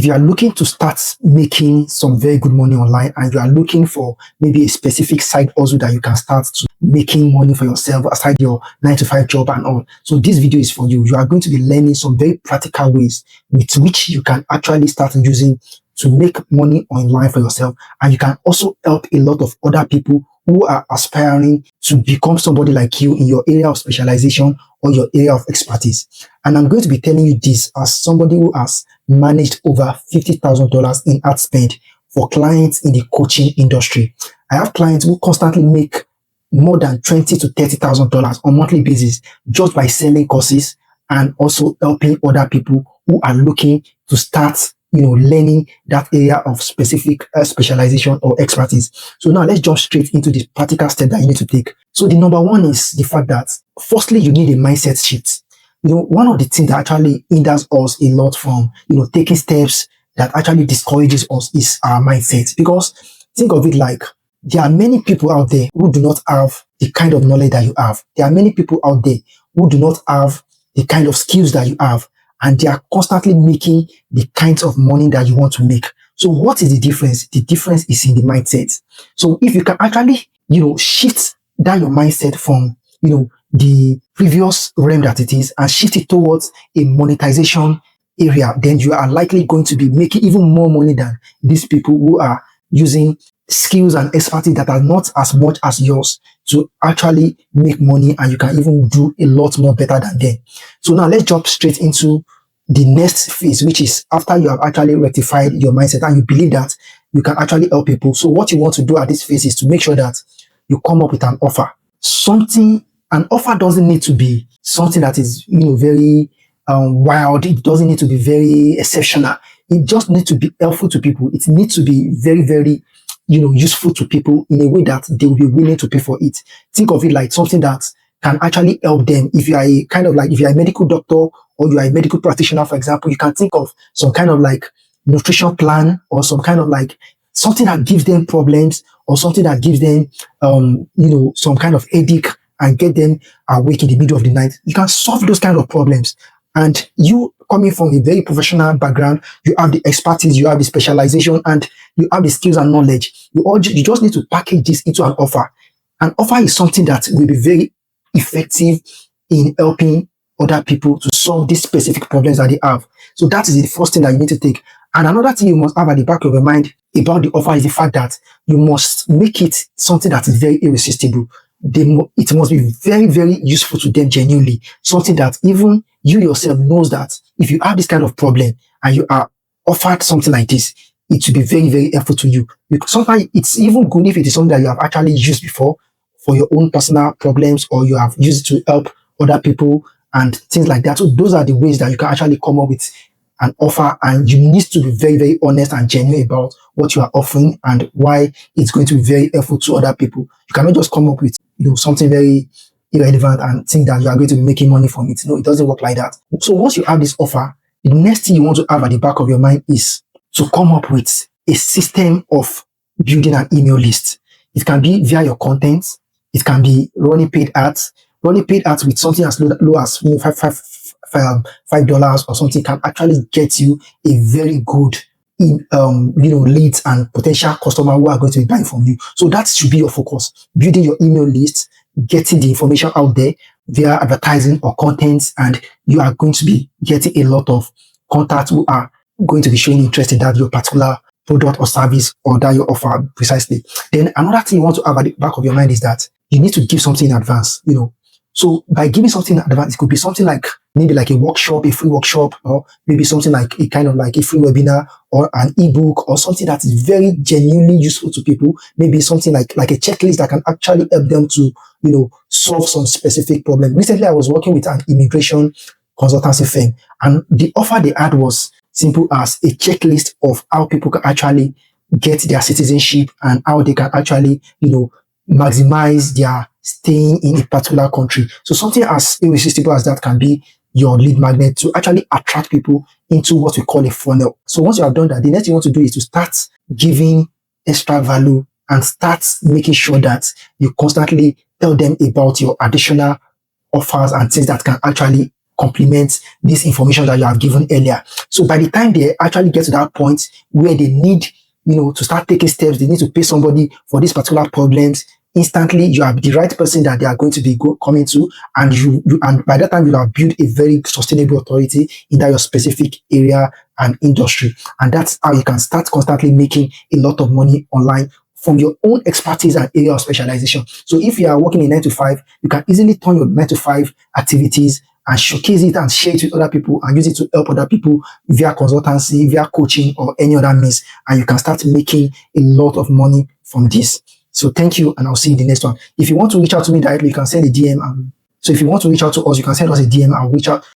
if you are looking to start making some very good money online and you are looking for maybe a specific side hustle that you can start to making money for yourself aside your 9 to 5 job and all. So this video is for you. You are going to be learning some very practical ways with which you can actually start using to make money online for yourself. And you can also help a lot of other people who are aspiring to become somebody like you in your area of specialization or your area of expertise. And I'm going to be telling you this as somebody who has managed over $50,000 in ad spend for clients in the coaching industry. I have clients who constantly make more than $20,000 to $30,000 on a monthly basis just by selling courses and also helping other people who are looking to start learning that area of specific specialization or expertise. So now let's jump straight into the practical step that you need to take. So the number one is the fact that firstly, you need a mindset shift. One of the things that actually hinders us a lot from, taking steps that actually discourages us is our mindset. Because think of it like there are many people out there who do not have the kind of knowledge that you have. There are many people out there who do not have the kind of skills that you have. And they are constantly making the kinds of money that you want to make. So what is the difference? The difference is in the mindset. So if you can actually, shift down your mindset from, the previous realm that it is and shift it towards a monetization area, then you are likely going to be making even more money than these people who are using skills and expertise that are not as much as yours to actually make money, and you can even do a lot more better than them. So now let's jump straight into the next phase, which is after you have actually rectified your mindset and you believe that you can actually help people. So what you want to do at this phase is to make sure that you come up with an offer. An offer doesn't need to be something that is, very wild. It doesn't need to be very exceptional. It just needs to be helpful to people. It needs to be very, very useful to people in a way that they will be willing to pay for it. Think of it like something that can actually help them. If you are if you're a medical doctor or you are a medical practitioner, for example, you can think of some kind of like nutrition plan or some kind of like something that gives them problems or something that gives them, some kind of headache and get them awake in the middle of the night. You can solve those kind of problems. And you coming from a very professional background, you have the expertise, you have the specialization, and you have the skills and knowledge. You just need to package this into an offer. An offer is something that will be very effective in helping other people to solve these specific problems that they have. So that is the first thing that you need to take. And another thing you must have at the back of your mind about the offer is the fact that you must make it something that is very irresistible. It must be very, very useful to them genuinely. Something that even you yourself knows that if you have this kind of problem and you are offered something like this, it will be very, very helpful to you. Because sometimes it's even good if it is something that you have actually used before for your own personal problems, or you have used it to help other people and things like that. So those are the ways that you can actually come up with an offer, and you need to be very, very honest and genuine about what you are offering and why it's going to be very helpful to other people. You cannot just come up with something very irrelevant and think that you are going to be making money from it. No, it doesn't work like that. So once you have this offer, the next thing you want to have at the back of your mind is to come up with a system of building an email list. It can be via your content. It can be running paid ads. Running paid ads with something as low as $5 or something can actually get you a very good leads and potential customer who are going to be buying from you. So that should be your focus. Building your email list, getting the information out there via advertising or content, and you are going to be getting a lot of contacts who are going to be showing interest in that your particular product or service or that you offer precisely. Then another thing you want to have at the back of your mind is that you need to give something in advance, So by giving something in advance, it could be something like maybe like a workshop, a free workshop, or maybe something like a kind of like a free webinar or an ebook or something that is very genuinely useful to people. Maybe something like a checklist that can actually help them to, solve some specific problem. Recently, I was working with an immigration consultancy firm, and the offer they had was simple as a checklist of how people can actually get their citizenship and how they can actually, maximize their staying in a particular country. So something as irresistible as that can be your lead magnet to actually attract people into what we call a funnel. So once you have done that, the next thing you want to do is to start giving extra value and start making sure that you constantly tell them about your additional offers and things that can actually complement this information that you have given earlier. So by the time they actually get to that point where they need, to start taking steps, they need to pay somebody for these particular problems, instantly you are the right person that they are going to be coming to, and and by that time you have built a very sustainable authority in that your specific area and industry. And that's how you can start constantly making a lot of money online from your own expertise and area of specialization. So if you are working in 9 to 5, you can easily turn your 9 to 5 activities and showcase it and share it with other people and use it to help other people via consultancy, via coaching, or any other means. And you can start making a lot of money from this. So thank you, and I'll see you in the next one. If you want to reach out to me directly, you can send a DM. So if you want to reach out to us, you can send us a DM and reach out